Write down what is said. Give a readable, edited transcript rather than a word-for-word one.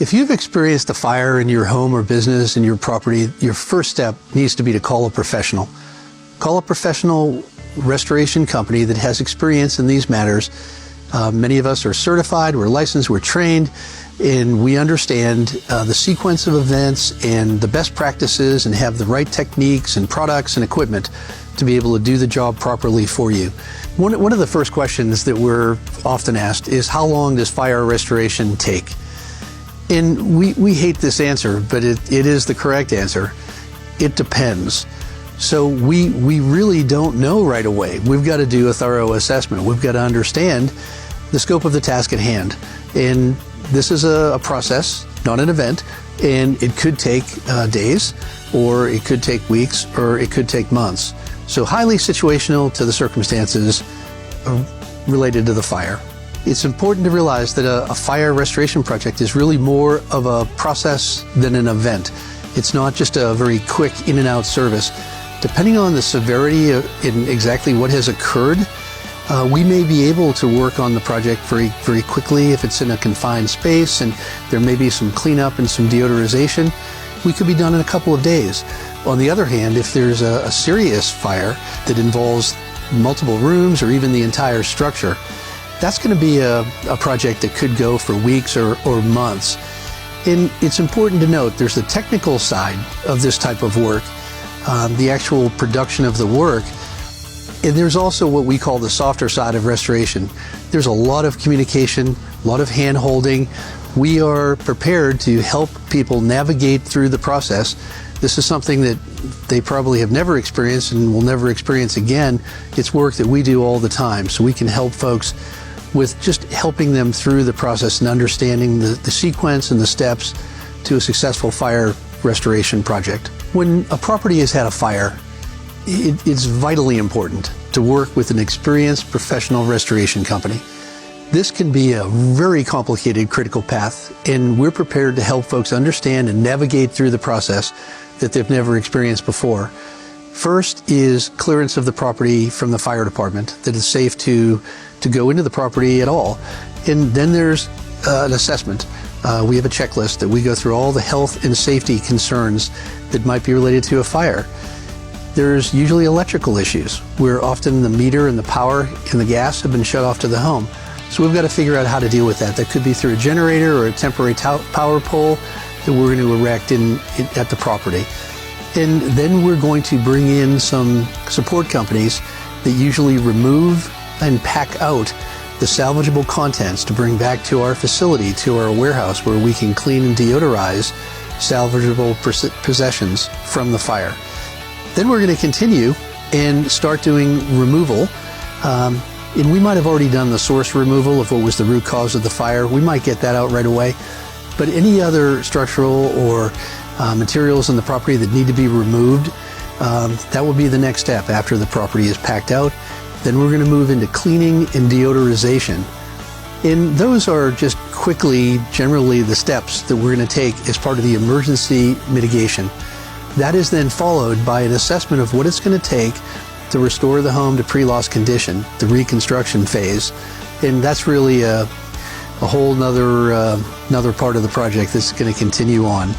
If you've experienced a fire in your home or business, in your property, your first step needs to be to call a professional. Call a professional restoration company that has experience in these matters. Many of us are certified, we're licensed, we're trained, and we understand the sequence of events and the best practices and have the right techniques and products and equipment to be able to do the job properly for you. One of the first questions that we're often asked is, how long does fire restoration take? And we hate this answer, but it is the correct answer. It depends. So we really don't know right away. We've got to do a thorough assessment. We've got to understand the scope of the task at hand. And this is a process, not an event, and it could take days, or it could take weeks, or it could take months. So highly situational to the circumstances related to the fire. It's important to realize that a fire restoration project is really more of a process than an event. It's not just a very quick in and out service. Depending on the severity in exactly what has occurred, we may be able to work on the project very quickly if it's in a confined space and there may be some cleanup and some deodorization. We could be done in a couple of days. On the other hand, if there's a serious fire that involves multiple rooms or even the entire structure, that's going to be a project that could go for weeks or months. And it's important to note there's the technical side of this type of work, the actual production of the work, and there's also what we call the softer side of restoration. There's a lot of communication, a lot of hand-holding. We are prepared to help people navigate through the process. This is something that they probably have never experienced and will never experience again. It's work that we do all the time, so we can help folks with just helping them through the process and understanding the sequence and the steps to a successful fire restoration project. When a property has had a fire, it's vitally important to work with an experienced professional restoration company. This can be a very complicated critical path, and we're prepared to help folks understand and navigate through the process that they've never experienced before. First is clearance of the property from the fire department, that it's safe to go into the property at all. And then there's an assessment. We have a checklist that we go through all the health and safety concerns that might be related to a fire. There's usually electrical issues, where often the meter and the power and the gas have been shut off to the home. So we've got to figure out how to deal with that. That could be through a generator or a temporary power pole that we're going to erect at the property. And then we're going to bring in some support companies that usually remove and pack out the salvageable contents to bring back to our facility, to our warehouse, where we can clean and deodorize salvageable possessions from the fire. Then we're going to continue and start doing removal. And we might have already done the source removal of what was the root cause of the fire. We might get that out right away. But any other structural or materials in the property that need to be removed, that will be the next step after the property is packed out. Then we're going to move into cleaning and deodorization. And those are just quickly, generally, the steps that we're going to take as part of the emergency mitigation. That is then followed by an assessment of what it's going to take to restore the home to pre-loss condition, the reconstruction phase. And that's really a whole nother part of the project that's going to continue on.